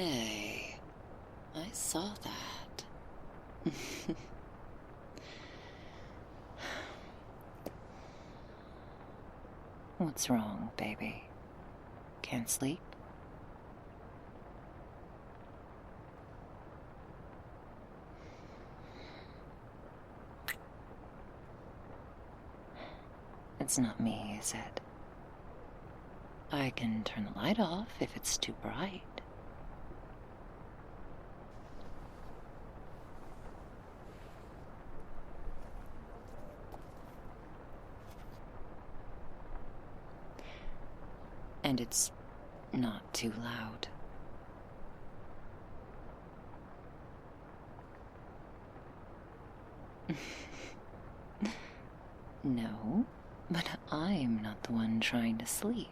Hey, I saw that. What's wrong, baby? Can't sleep? It's not me, is it? I can turn the light off if it's too bright. And it's not too loud. No, but I'm not the one trying to sleep.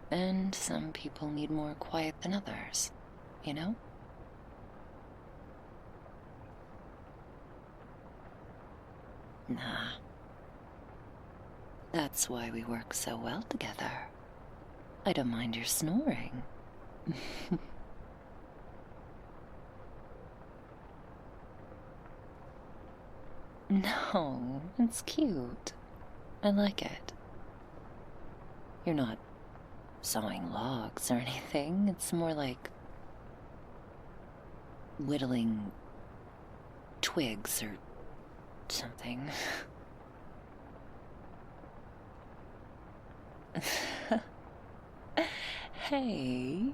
And some people need more quiet than others, you know? Nah. That's why we work so well together. I don't mind your snoring. No, it's cute. I like it. You're not sawing logs or anything. It's more like whittling twigs or something. Hey,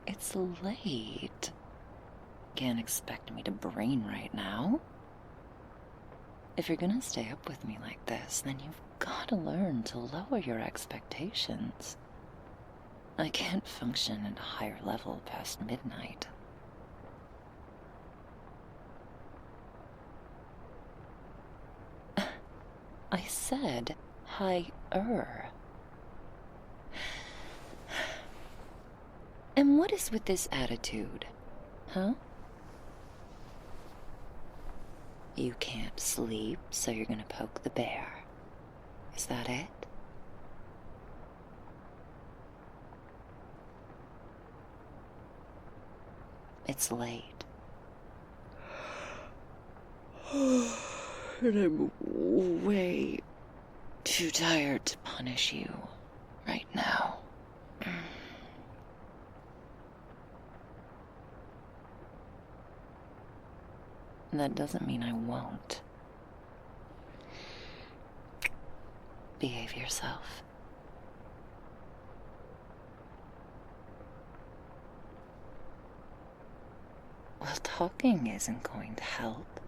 it's late. Can't expect me to brain right now. If you're gonna stay up with me like this, then you've gotta learn to lower your expectations. I can't function at a higher level past midnight. I said higher. And what is with this attitude, huh? You can't sleep, so you're gonna poke the bear. Is that it? It's late. And I'm way too tired to punish you right now. That doesn't mean I won't. Behave yourself. Well, talking isn't going to help.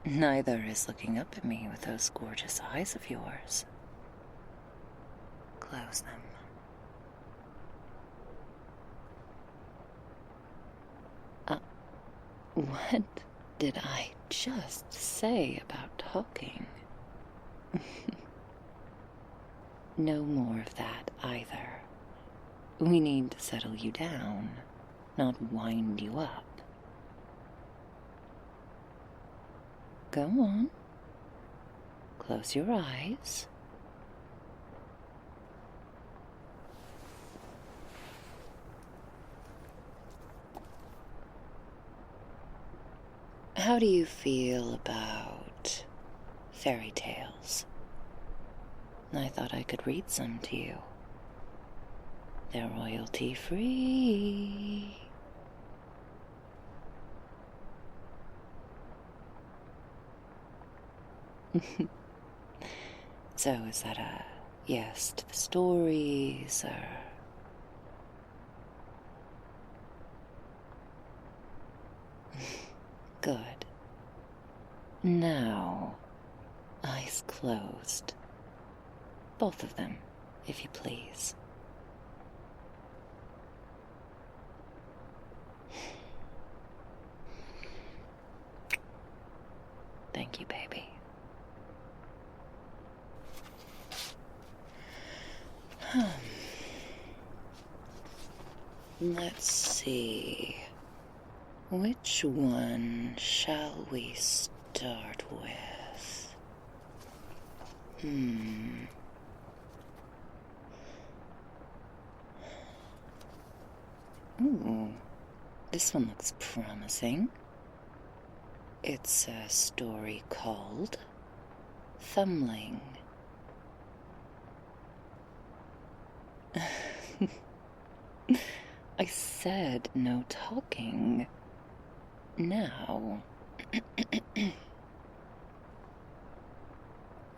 Neither is looking up at me with those gorgeous eyes of yours. Close them. What did I just say about talking? No more of that either. We need to settle you down, not wind you up. Go on. Close your eyes. How do you feel about fairy tales? I thought I could read some to you. They're royalty-free. So is that a yes to the stories, or... Good. Now, eyes closed. Both of them, if you please. Thank you, baby. Let's see. Which one shall we start with? Ooh, this one looks promising. It's a story called Thumbling. I said no talking. Now.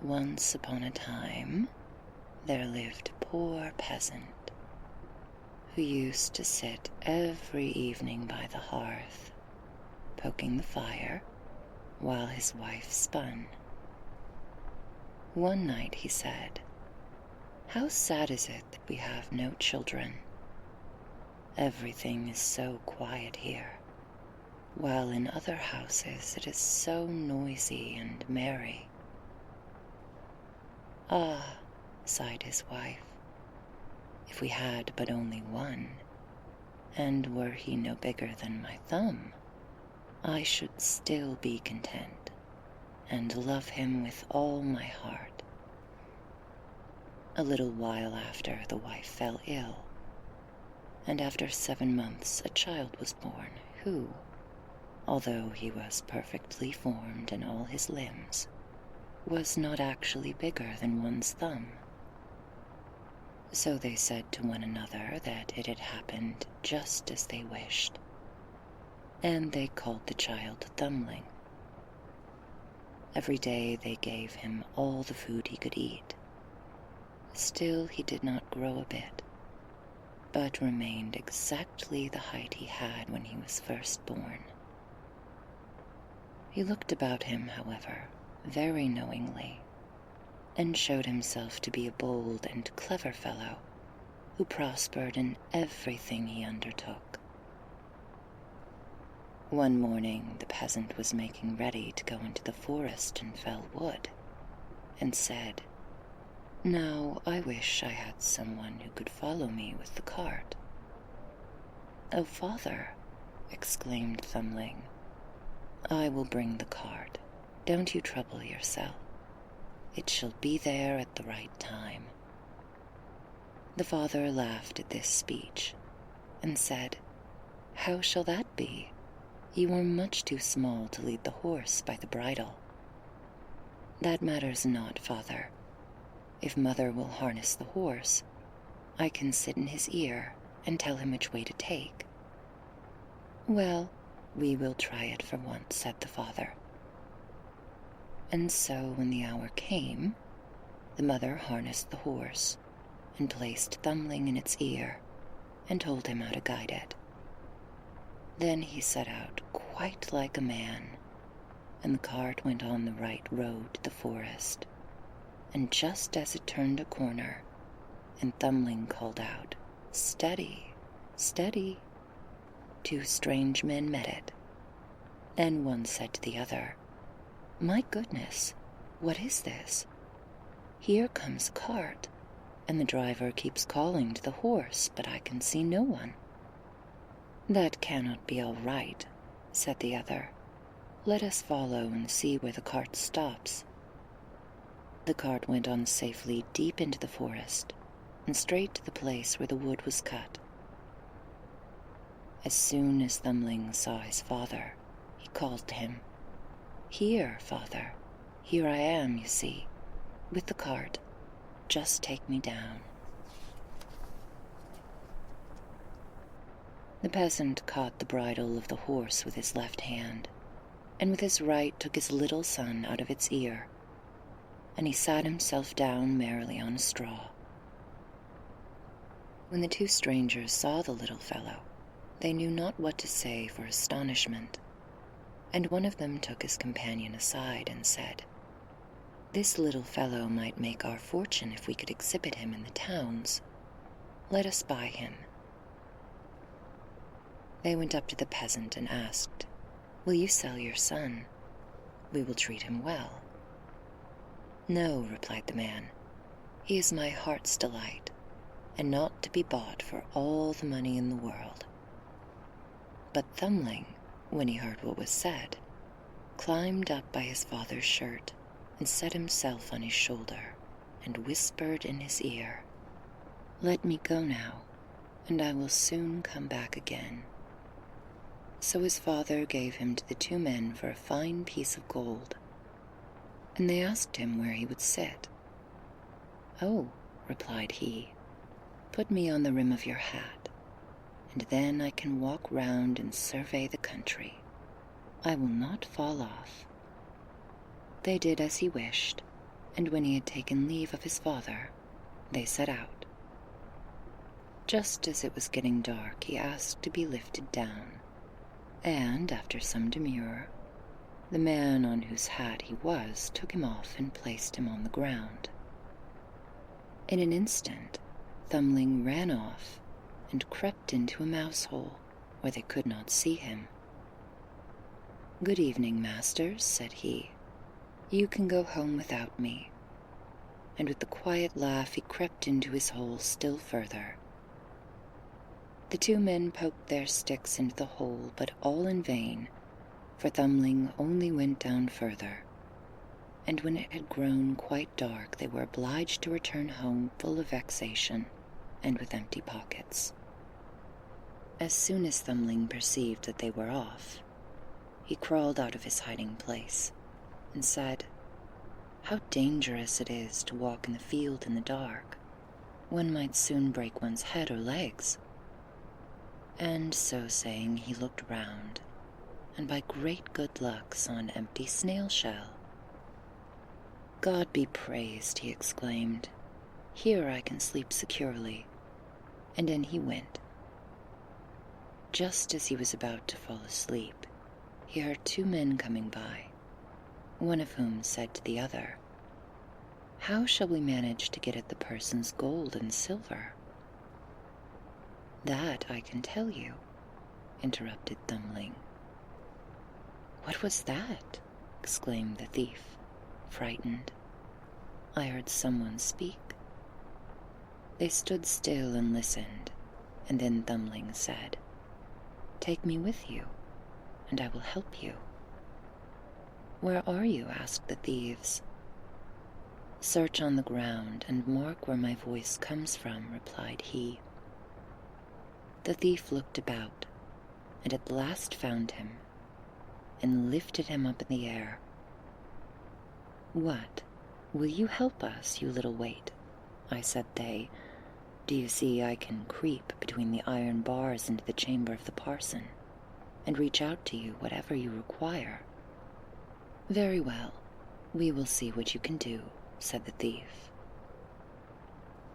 Once upon a time, there lived a poor peasant who used to sit every evening by the hearth, poking the fire while his wife spun. One night he said, "How sad is it that we have no children? Everything is so quiet here, while in other houses it is so noisy and merry." "Ah," sighed his wife, "if we had but only one, and were he no bigger than my thumb, I should still be content, and love him with all my heart." A little while after, the wife fell ill, and after 7 months a child was born who, although he was perfectly formed in all his limbs, was not actually bigger than one's thumb. So they said to one another that it had happened just as they wished, and they called the child Thumbling. Every day they gave him all the food he could eat. Still he did not grow a bit, but remained exactly the height he had when he was first born. He looked about him, however, very knowingly, and showed himself to be a bold and clever fellow who prospered in everything he undertook. One morning the peasant was making ready to go into the forest and fell wood, and said, "Now I wish I had someone who could follow me with the cart." "Oh, father," exclaimed Thumbling, "I will bring the cart. Don't you trouble yourself. It shall be there at the right time." The father laughed at this speech, and said, "How shall that be? You are much too small to lead the horse by the bridle." "That matters not, father. If mother will harness the horse, I can sit in his ear and tell him which way to take." "Well, we will try it for once," said the father. And so when the hour came, the mother harnessed the horse and placed Thumbling in its ear and told him how to guide it. Then he set out quite like a man, and the cart went on the right road to the forest. And just as it turned a corner, and Thumbling called out, "Steady, steady," 2 strange men met it, and one said to the other, "My goodness, what is this? Here comes a cart, and the driver keeps calling to the horse, but I can see no one." "That cannot be all right," said the other. "Let us follow and see where the cart stops." The cart went on safely deep into the forest, and straight to the place where the wood was cut. As soon as Thumbling saw his father, he called to him, "Here, father, here I am, you see, with the cart. Just take me down." The peasant caught the bridle of the horse with his left hand, and with his right took his little son out of its ear, and he sat himself down merrily on a straw. When the 2 strangers saw the little fellow, they knew not what to say for astonishment, and one of them took his companion aside and said, "This little fellow might make our fortune if we could exhibit him in the towns. Let us buy him." They went up to the peasant and asked, "Will you sell your son? We will treat him well." "No," replied the man, "he is my heart's delight, and not to be bought for all the money in the world." But Thumbling, when he heard what was said, climbed up by his father's shirt and set himself on his shoulder and whispered in his ear, "Let me go now, and I will soon come back again." So his father gave him to the two men for a fine piece of gold, and they asked him where he would sit. "Oh," replied he, "put me on the rim of your hat, and then I can walk round and survey the country. I will not fall off." They did as he wished, and when he had taken leave of his father, they set out. Just as it was getting dark, he asked to be lifted down, and after some demur, the man on whose hat he was took him off and placed him on the ground. In an instant, Thumbling ran off and crept into a mouse hole where they could not see him. "Good evening, masters," said he. "You can go home without me." And with a quiet laugh he crept into his hole still further. The two men poked their sticks into the hole, but all in vain, for Thumbling only went down further, and when it had grown quite dark they were obliged to return home full of vexation and with empty pockets. As soon as Thumbling perceived that they were off, he crawled out of his hiding place and said, "How dangerous it is to walk in the field in the dark. One might soon break one's head or legs." And so saying, he looked round, and by great good luck saw an empty snail shell. "God be praised," he exclaimed. "Here I can sleep securely." And in he went. Just as he was about to fall asleep, he heard two men coming by, one of whom said to the other, "How shall we manage to get at the person's gold and silver?" "That I can tell you," interrupted Thumbling. "What was that?" exclaimed the thief, frightened. "I heard someone speak." They stood still and listened, and then Thumbling said, "Take me with you, and I will help you." "Where are you?" asked the thieves. "Search on the ground and mark where my voice comes from," replied he. The thief looked about, and at last found him, and lifted him up in the air. "What, will you help us, you little weight?" said they. "Do you see I can creep between the iron bars into the chamber of the parson, and reach out to you whatever you require?" "Very well, we will see what you can do," said the thief.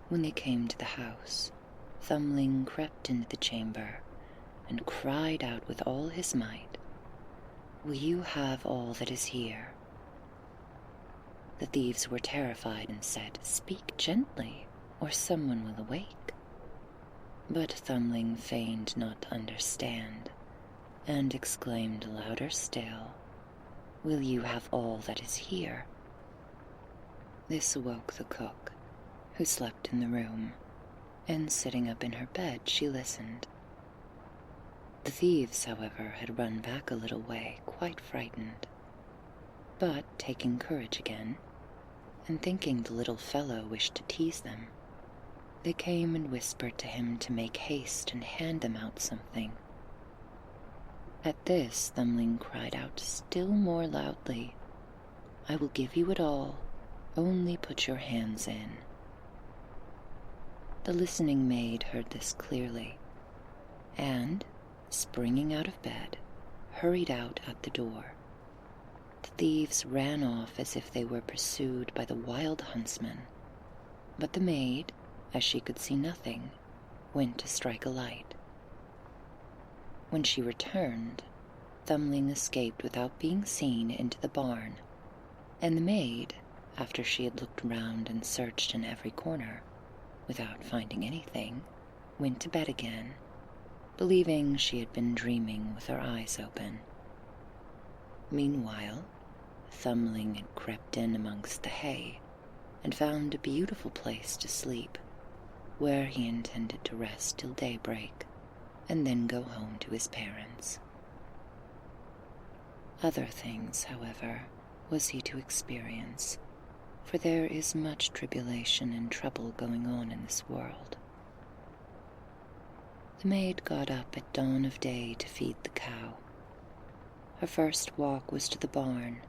When they came to the house, Thumbling crept into the chamber and cried out with all his might, "Will you have all that is here?" The thieves were terrified and said, "Speak gently, or someone will awake." But Thumbling feigned not to understand, and exclaimed louder still, "Will you have all that is here?" This awoke the cook, who slept in the room, and sitting up in her bed she listened. The thieves, however, had run back a little way, quite frightened. But, taking courage again, and thinking the little fellow wished to tease them, they came and whispered to him to make haste and hand them out something. At this, Thumbling cried out still more loudly, "I will give you it all, only put your hands in." The listening maid heard this clearly, and, springing out of bed, hurried out at the door. The thieves ran off as if they were pursued by the wild huntsman, but the maid, as she could see nothing, went to strike a light. When she returned, Thumbling escaped without being seen into the barn, and the maid, after she had looked round and searched in every corner, without finding anything, went to bed again, believing she had been dreaming with her eyes open. Meanwhile, Thumbling had crept in amongst the hay, and found a beautiful place to sleep, where he intended to rest till daybreak, and then go home to his parents. Other things, however, was he to experience, for there is much tribulation and trouble going on in this world. The maid got up at dawn of day to feed the cow. Her first walk was to the barn,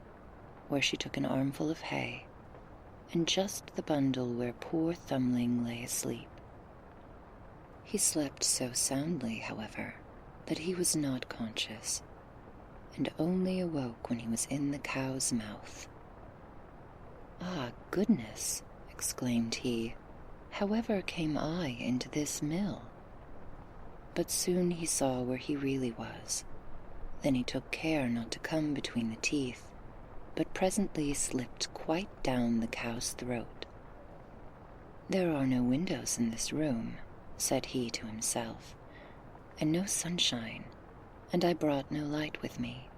where she took an armful of hay, and just the bundle where poor Thumbling lay asleep. He slept so soundly, however, that he was not conscious, and only awoke when he was in the cow's mouth. "Ah, goodness!" exclaimed he, "however came I into this mill?" But soon he saw where he really was. Then he took care not to come between the teeth, but presently slipped quite down the cow's throat. "There are no windows in this room," said he to himself, "and no sunshine, and I brought no light with me."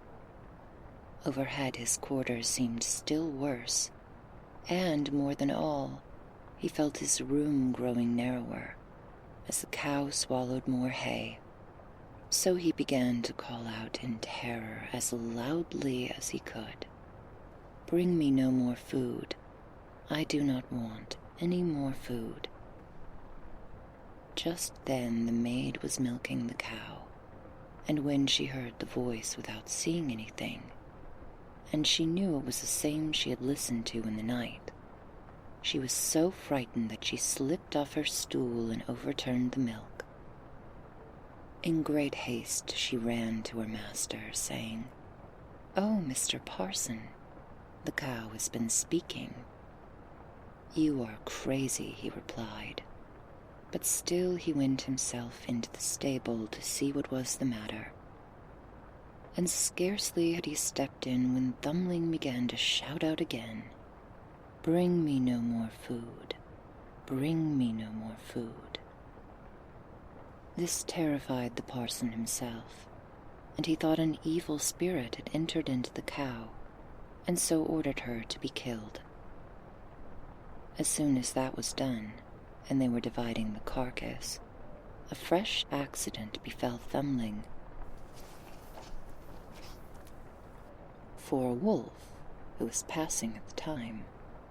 Overhead his quarters seemed still worse, and, more than all, he felt his room growing narrower, as the cow swallowed more hay. So he began to call out in terror as loudly as he could, "Bring me no more food. I do not want any more food." Just then the maid was milking the cow, and when she heard the voice without seeing anything, and she knew it was the same she had listened to in the night, she was so frightened that she slipped off her stool and overturned the milk. In great haste she ran to her master, saying, "Oh, Mr. Parson, the cow has been speaking." "You are crazy," he replied, but still he went himself into the stable to see what was the matter. And scarcely had he stepped in when Thumbling began to shout out again, "Bring me no more food. Bring me no more food." This terrified the parson himself, and he thought an evil spirit had entered into the cow, and so ordered her to be killed. As soon as that was done, and they were dividing the carcass, a fresh accident befell Thumbling. For a wolf, who was passing at the time,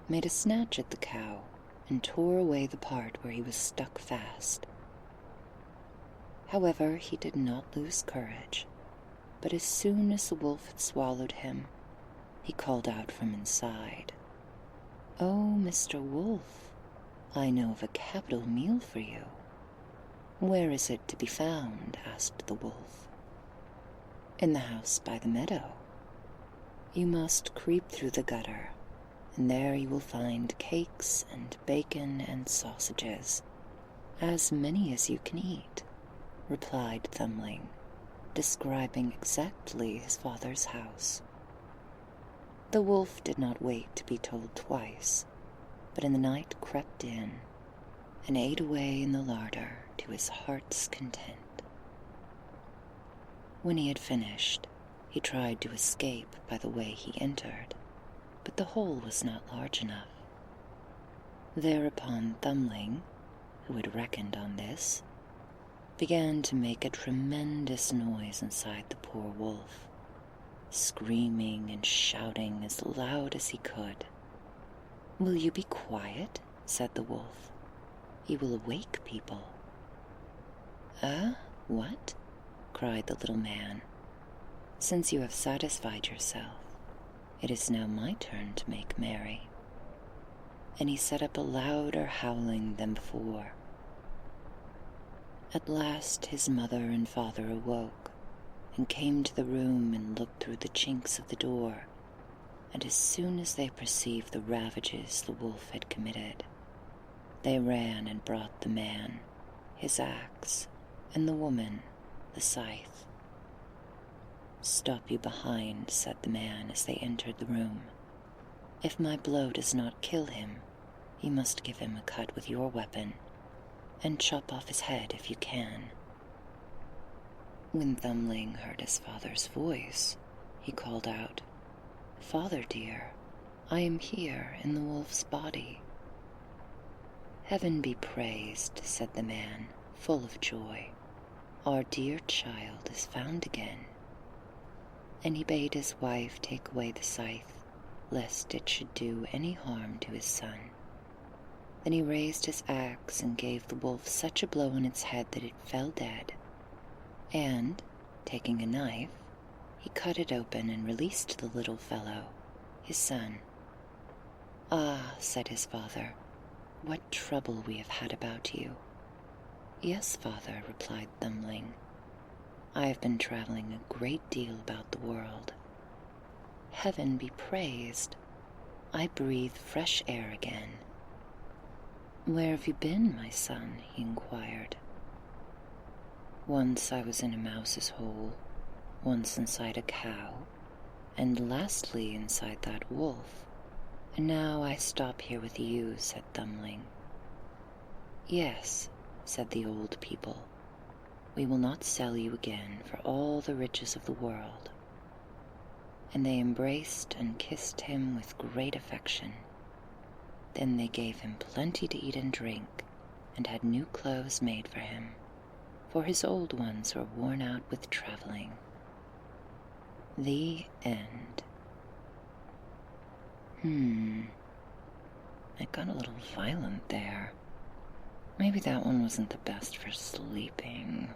made a snatch at the cow and tore away the part where he was stuck fast. However, he did not lose courage, but as soon as the wolf had swallowed him, he called out from inside, "Oh, Mr. Wolf, I know of a capital meal for you." "Where is it to be found?" asked the wolf. "In the house by the meadow. You must creep through the gutter, and there you will find cakes and bacon and sausages, as many as you can eat," replied Thumbling, describing exactly his father's house. The wolf did not wait to be told twice, but in the night crept in, and ate away in the larder to his heart's content. When he had finished, he tried to escape by the way he entered, but the hole was not large enough. Thereupon Thumbling, who had reckoned on this, began to make a tremendous noise inside the poor wolf, screaming and shouting as loud as he could. "Will you be quiet?" said the wolf. "You will awake people." "Ah, what?" cried the little man. "Since you have satisfied yourself, it is now my turn to make merry." And he set up a louder howling than before. At last his mother and father awoke, and came to the room and looked through the chinks of the door, and as soon as they perceived the ravages the wolf had committed, they ran and brought the man, his axe, and the woman, the scythe. "Stop you behind," said the man as they entered the room. "If my blow does not kill him, you must give him a cut with your weapon, and chop off his head if you can." When Thumbling heard his father's voice, he called out, "Father dear, I am here in the wolf's body." "Heaven be praised," said the man, full of joy. "Our dear child is found again." And he bade his wife take away the scythe, lest it should do any harm to his son. Then he raised his axe and gave the wolf such a blow on its head that it fell dead, and, taking a knife, he cut it open and released the little fellow, his son. "Ah," said his father, "what trouble we have had about you." "Yes, father," replied Thumbling. "I have been traveling a great deal about the world. Heaven be praised, I breathe fresh air again." "Where have you been, my son?" he inquired. "Once I was in a mouse's hole, once inside a cow, and lastly inside that wolf, and now I stop here with you," said Thumbling. "Yes," said the old people, "we will not sell you again for all the riches of the world." And they embraced and kissed him with great affection. Then they gave him plenty to eat and drink, and had new clothes made for him, for his old ones were worn out with traveling. The end. It got a little violent there. Maybe that one wasn't the best for sleeping.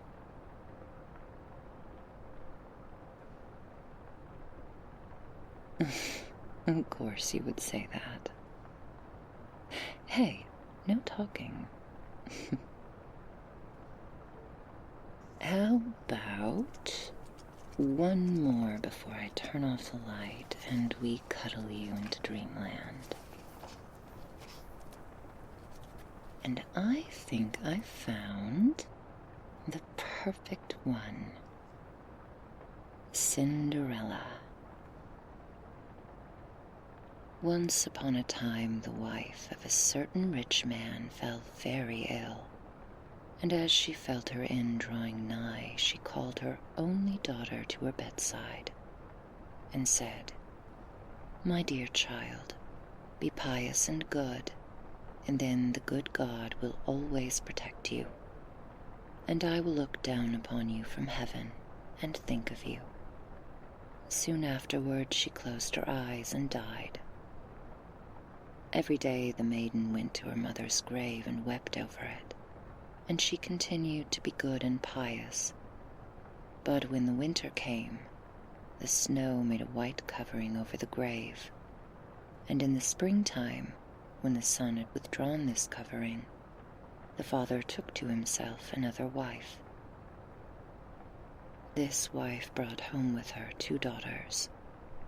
Of course you would say that. Hey, no talking. How about one more before I turn off the light and we cuddle you into dreamland? And I think I found the perfect one. Cinderella. Once upon a time, the wife of a certain rich man fell very ill, and as she felt her end drawing nigh, she called her only daughter to her bedside, and said, "My dear child, be pious and good, and then the good God will always protect you, and I will look down upon you from heaven and think of you." Soon afterward she closed her eyes and died. Every day the maiden went to her mother's grave and wept over it, and she continued to be good and pious. But when the winter came, the snow made a white covering over the grave, and in the springtime, when the sun had withdrawn this covering, the father took to himself another wife. This wife brought home with her 2 daughters,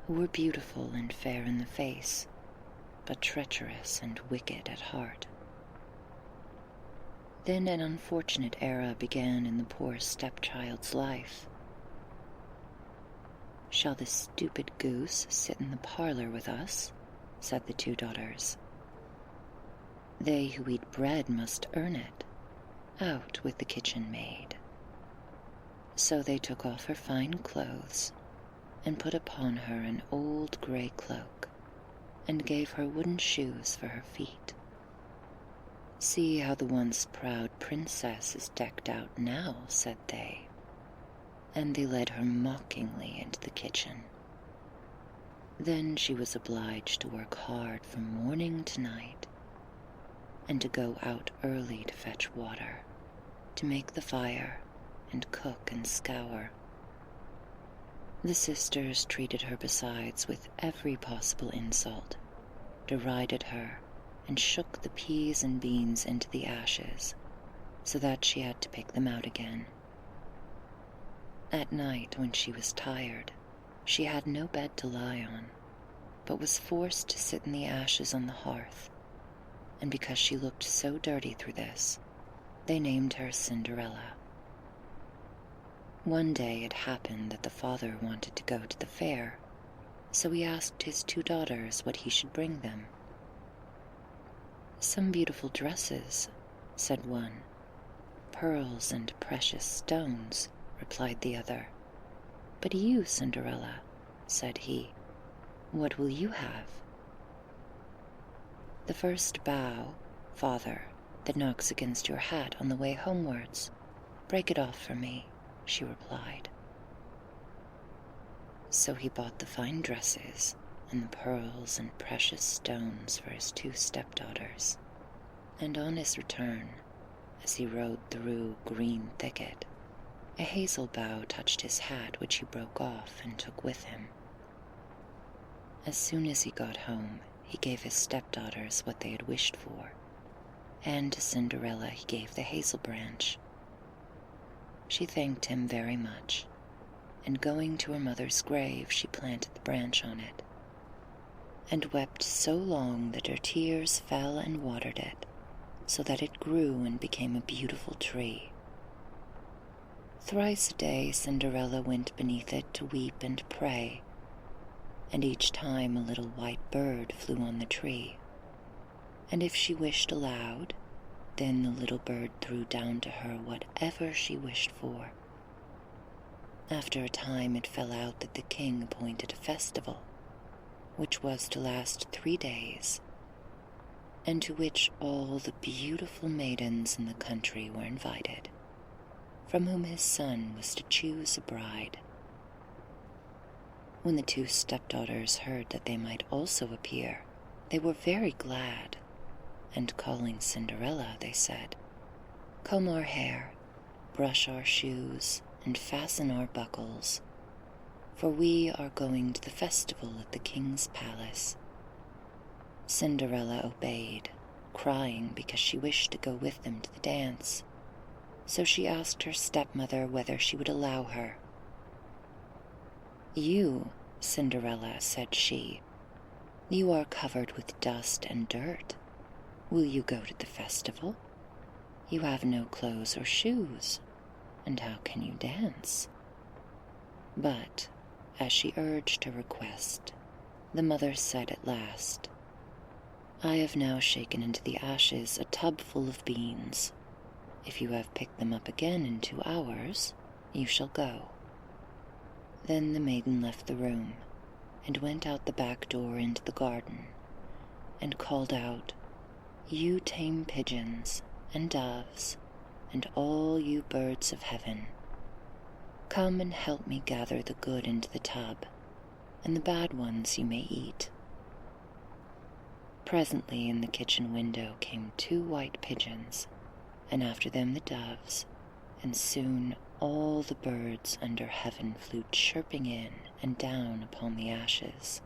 who were beautiful and fair in the face, but treacherous and wicked at heart. Then an unfortunate era began in the poor stepchild's life. "Shall this stupid goose sit in the parlor with us?" said the 2 daughters. "They who eat bread must earn it. Out with the kitchen maid." So they took off her fine clothes and put upon her an old grey cloak, and gave her wooden shoes for her feet. "See how the once proud princess is decked out now," said they, and they led her mockingly into the kitchen. Then she was obliged to work hard from morning to night, and to go out early to fetch water, to make the fire, and cook and scour. The sisters treated her besides with every possible insult, derided her, and shook the peas and beans into the ashes, so that she had to pick them out again. At night, when she was tired, she had no bed to lie on, but was forced to sit in the ashes on the hearth, and because she looked so dirty through this, they named her Cinderella. One day it happened that the father wanted to go to the fair, so he asked his 2 daughters what he should bring them. "Some beautiful dresses," said one. "Pearls and precious stones," replied the other. "But you, Cinderella," said he, "what will you have?" "The first bough, father, that knocks against your hat on the way homewards. Break it off for me," she replied. So he bought the fine dresses and the pearls and precious stones for his 2 stepdaughters, And on his return, as he rode through green thicket, a hazel bough touched his hat, which he broke off and took with him. As soon as he got home, he gave his stepdaughters what they had wished for, and to Cinderella he gave the hazel branch. She thanked him very much, and going to her mother's grave, she planted the branch on it, and wept so long that her tears fell and watered it, so that it grew and became a beautiful tree. Thrice a day Cinderella went beneath it to weep and pray, and each time a little white bird flew on the tree, and if she wished aloud, then the little bird threw down to her whatever she wished for. After a time it fell out that the king appointed a festival, which was to last 3 days, and to which all the beautiful maidens in the country were invited, from whom his son was to choose a bride. When the 2 stepdaughters heard that they might also appear, they were very glad, and calling Cinderella, they said, "Comb our hair, brush our shoes, and fasten our buckles, for we are going to the festival at the king's palace." Cinderella obeyed, crying because she wished to go with them to the dance, so she asked her stepmother whether she would allow her. "You, Cinderella," said she, "you are covered with dust and dirt. Will you go to the festival? You have no clothes or shoes, and how can you dance?" But, as she urged her request, the mother said at last, "I have now shaken into the ashes a tub full of beans. If you have picked them up again in 2 hours, you shall go." Then the maiden left the room, and went out the back door into the garden, and called out, "You tame pigeons and doves, and all you birds of heaven, come and help me gather the good into the tub, and the bad ones you may eat." Presently in the kitchen window came 2 white pigeons, and after them the doves, and soon all the birds under heaven flew chirping in and down upon the ashes.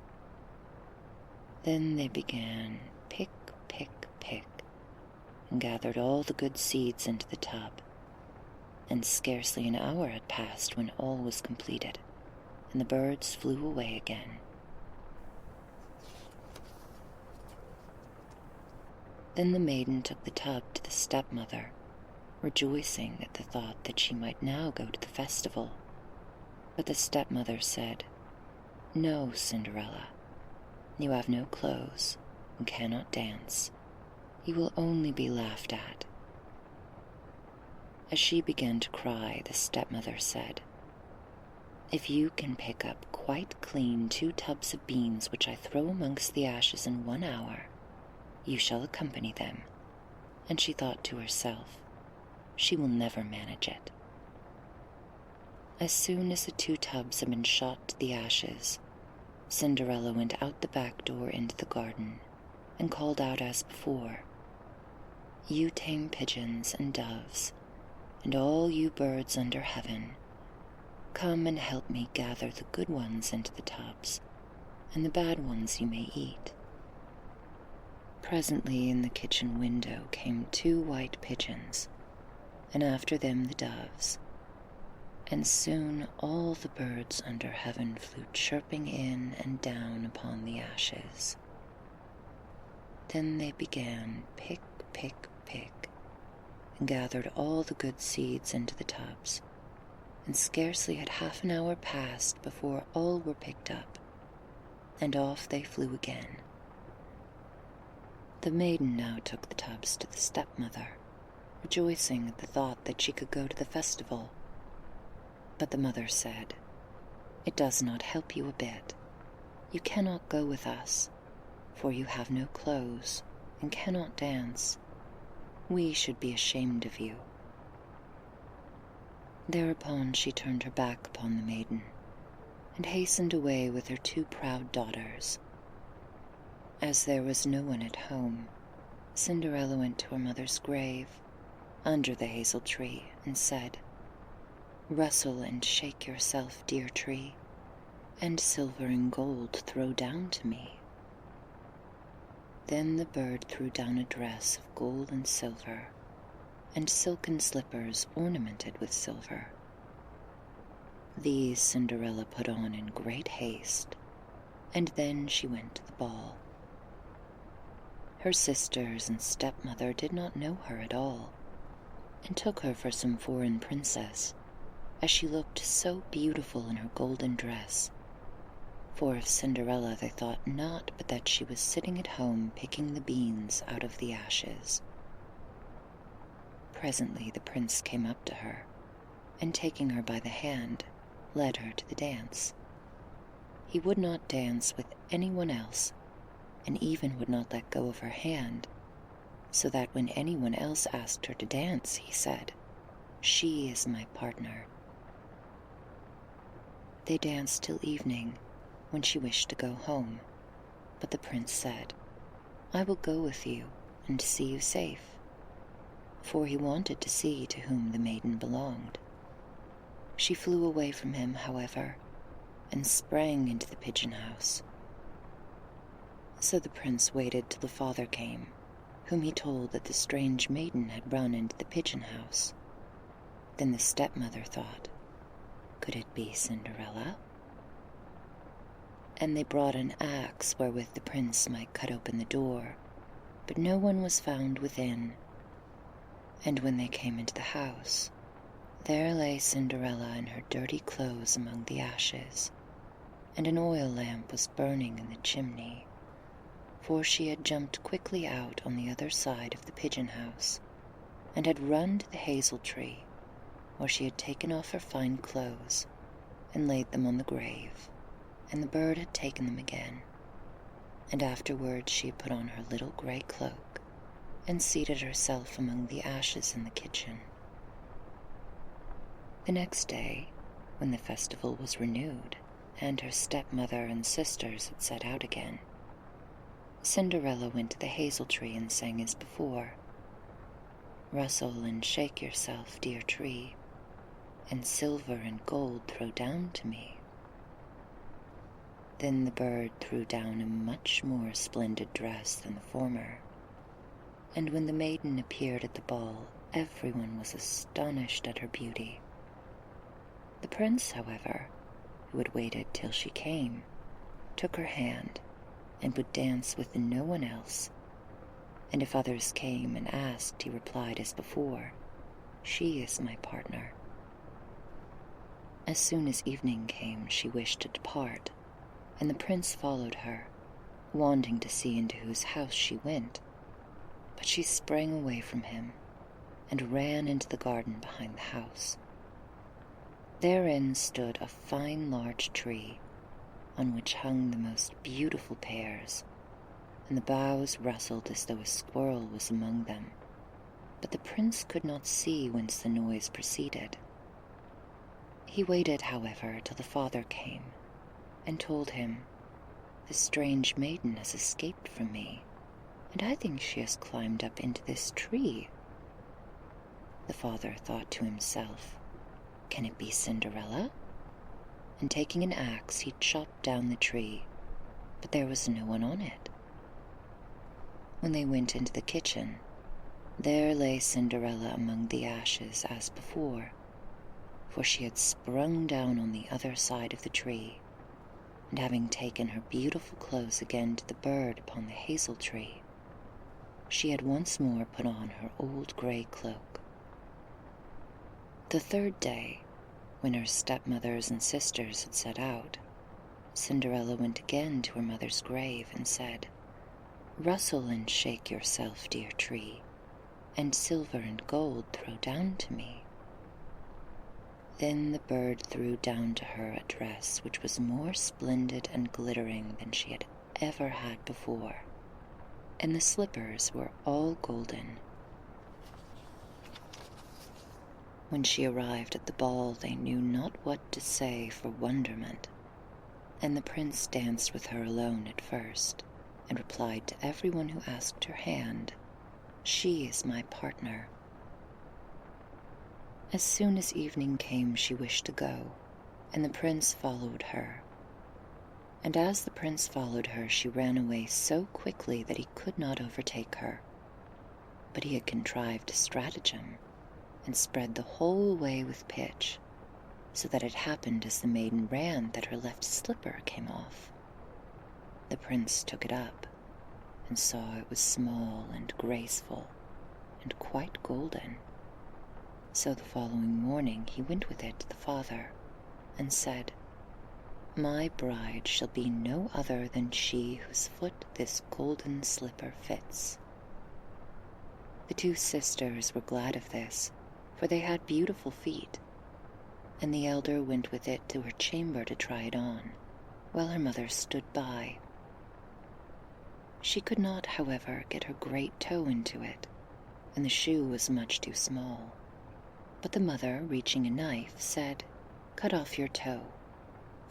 Then they began pick, pick, pick, and gathered all the good seeds into the tub, and scarcely an hour had passed when all was completed, and the birds flew away again. Then the maiden took the tub to the stepmother, rejoicing at the thought that she might now go to the festival. But the stepmother said, "No, Cinderella, you have no clothes and cannot dance. You will only be laughed at." As she began to cry, the stepmother said, "If you can pick up quite clean 2 tubs of beans which I throw amongst the ashes in 1 hour, you shall accompany them." And she thought to herself, "She will never manage it." As soon as the 2 tubs had been shot to the ashes, Cinderella went out the back door into the garden, and called out as before, "You tame pigeons and doves, and all you birds under heaven, come and help me gather the good ones into the tubs, and the bad ones you may eat." Presently in the kitchen window came 2 white pigeons, and after them the doves, and soon all the birds under heaven flew chirping in and down upon the ashes. Then they began pick, pick, pick, and gathered all the good seeds into the tubs, and scarcely had half an hour passed before all were picked up, and off they flew again. The maiden now took the tubs to the stepmother, rejoicing at the thought that she could go to the festival. But the mother said, "It does not help you a bit. You cannot go with us, for you have no clothes and cannot dance. We should be ashamed of you." Thereupon she turned her back upon the maiden, and hastened away with her 2 proud daughters. As there was no one at home, Cinderella went to her mother's grave, under the hazel tree, and said, "Rustle and shake yourself, dear tree, and silver and gold throw down to me." Then the bird threw down a dress of gold and silver, and silken slippers ornamented with silver. These Cinderella put on in great haste, and then she went to the ball. Her sisters and stepmother did not know her at all, and took her for some foreign princess, as she looked so beautiful in her golden dress. For of Cinderella they thought not but that she was sitting at home picking the beans out of the ashes. Presently the prince came up to her, and taking her by the hand, led her to the dance. He would not dance with anyone else, and even would not let go of her hand, so that when anyone else asked her to dance, he said, "She is my partner." They danced till evening, when she wished to go home, but the prince said, "I will go with you and see you safe," for he wanted to see to whom the maiden belonged. She flew away from him, however, and sprang into the pigeon house. So the prince waited till the father came, whom he told that the strange maiden had run into the pigeon house. Then the stepmother thought, could it be Cinderella? And they brought an axe wherewith the prince might cut open the door, but no one was found within. And when they came into the house, there lay Cinderella in her dirty clothes among the ashes, and an oil lamp was burning in the chimney, for she had jumped quickly out on the other side of the pigeon house, and had run to the hazel tree, where she had taken off her fine clothes, and laid them on the grave, and the bird had taken them again, and afterwards she had put on her little grey cloak, and seated herself among the ashes in the kitchen. The next day, when the festival was renewed, and her stepmother and sisters had set out again, Cinderella went to the hazel tree and sang as before, "Rustle and shake yourself, dear tree, and silver and gold throw down to me." Then the bird threw down a much more splendid dress than the former, and when the maiden appeared at the ball, everyone was astonished at her beauty. The prince, however, who had waited till she came, took her hand, and would dance with no one else, and if others came and asked, he replied as before, "She is my partner." As soon as evening came, she wished to depart, and the prince followed her, wanting to see into whose house she went, but she sprang away from him, and ran into the garden behind the house. Therein stood a fine large tree, on which hung the most beautiful pears, and the boughs rustled as though a squirrel was among them, but the prince could not see whence the noise proceeded. He waited, however, till the father came, and told him, "The strange maiden has escaped from me, and I think she has climbed up into this tree." The father thought to himself, "Can it be Cinderella?" And taking an axe, he chopped down the tree, but there was no one on it. When they went into the kitchen, there lay Cinderella among the ashes as before, for she had sprung down on the other side of the tree, and having taken her beautiful clothes again to the bird upon the hazel tree, she had once more put on her old grey cloak. The third day, when her stepmothers and sisters had set out, Cinderella went again to her mother's grave and said, "Rustle and shake yourself, dear tree, and silver and gold throw down to me." Then the bird threw down to her a dress which was more splendid and glittering than she had ever had before, and the slippers were all golden. When she arrived at the ball, they knew not what to say for wonderment, and the prince danced with her alone at first, and replied to everyone who asked her hand, She is my partner. As soon as evening came, she wished to go, and the prince followed her. And as the prince followed her, she ran away so quickly that he could not overtake her. But he had contrived a stratagem, and spread the whole way with pitch, so that it happened as the maiden ran that her left slipper came off. The prince took it up, and saw it was small and graceful, and quite golden. So the following morning he went with it to the father, and said, "My bride shall be no other than she whose foot this golden slipper fits." The two sisters were glad of this, for they had beautiful feet, and the elder went with it to her chamber to try it on, while her mother stood by. She could not, however, get her great toe into it, and the shoe was much too small. But the mother, reaching a knife, said, "Cut off your toe,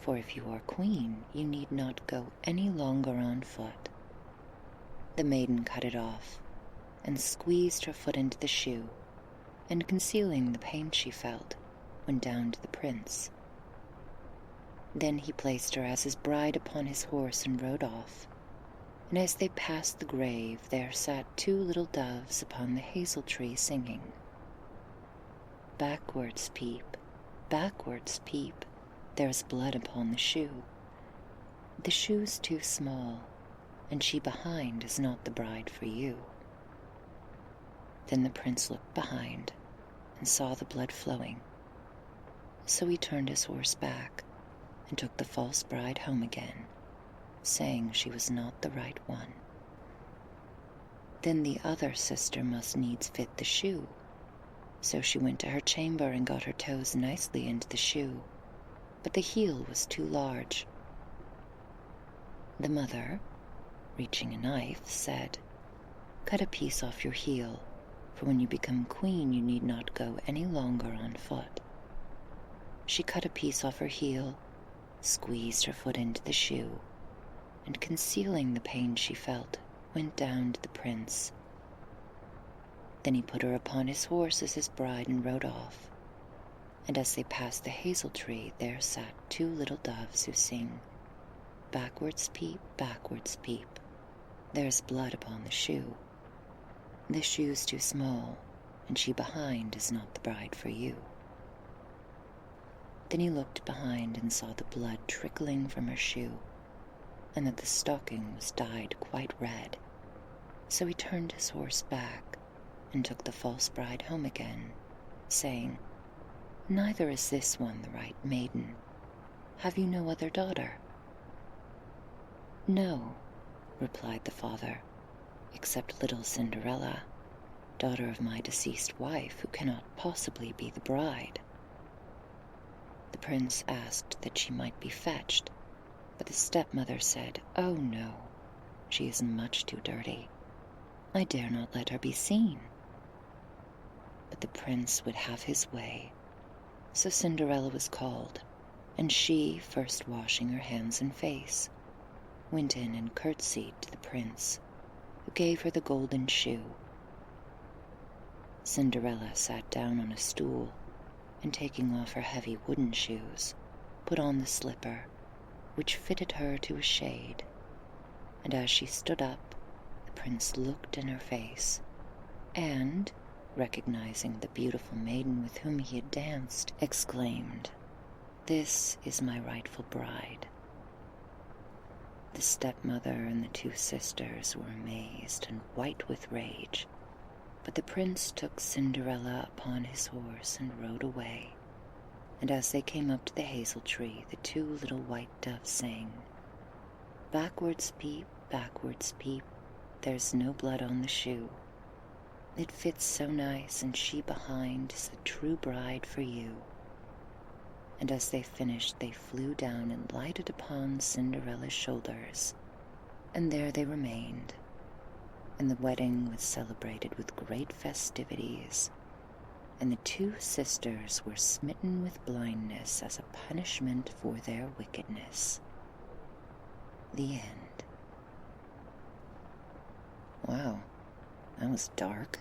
for if you are queen, you need not go any longer on foot." The maiden cut it off, and squeezed her foot into the shoe, and concealing the pain she felt, went down to the prince. Then he placed her as his bride upon his horse and rode off, and as they passed the grave, there sat two little doves upon the hazel tree singing, "Backwards peep, there's blood upon the shoe. The shoe's too small, and she behind is not the bride for you." Then the prince looked behind, and saw the blood flowing. So he turned his horse back, and took the false bride home again, saying she was not the right one. Then the other sister must needs fit the shoe, so she went to her chamber and got her toes nicely into the shoe, but the heel was too large. The mother, reaching a knife, said, "Cut a piece off your heel, for when you become queen you need not go any longer on foot." She cut a piece off her heel, squeezed her foot into the shoe, and concealing the pain she felt, went down to the prince. Then he put her upon his horse as his bride and rode off, and as they passed the hazel tree, there sat two little doves who sing, "Backwards peep, there's blood upon the shoe. The shoe's too small, and she behind is not the bride for you." Then he looked behind and saw the blood trickling from her shoe, and that the stocking was dyed quite red. So he turned his horse back, and took the false bride home again, saying, "Neither is this one the right maiden. Have you no other daughter?" "No," replied the father, "except little Cinderella, daughter of my deceased wife, who cannot possibly be the bride." The prince asked that she might be fetched, but the stepmother said, "Oh no, she is much too dirty. I dare not let her be seen." But the prince would have his way, so Cinderella was called, and she, first washing her hands and face, went in and curtsied to the prince, who gave her the golden shoe. Cinderella sat down on a stool, and taking off her heavy wooden shoes, put on the slipper, which fitted her to a shade, and as she stood up, the prince looked in her face, and, recognizing the beautiful maiden with whom he had danced, exclaimed, "This is my rightful bride." The stepmother and the two sisters were amazed and white with rage, but the prince took Cinderella upon his horse and rode away, and as they came up to the hazel tree, the two little white doves sang, "Backwards peep, there's no blood on the shoe. It fits so nice, and she behind is the true bride for you." And as they finished, they flew down and lighted upon Cinderella's shoulders, and there they remained, and the wedding was celebrated with great festivities, and the two sisters were smitten with blindness as a punishment for their wickedness. The end. Wow, That was dark.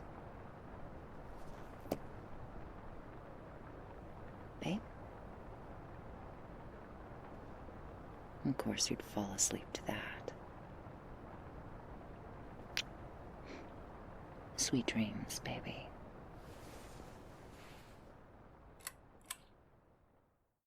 Babe? Of course you'd fall asleep to that. Sweet dreams, baby.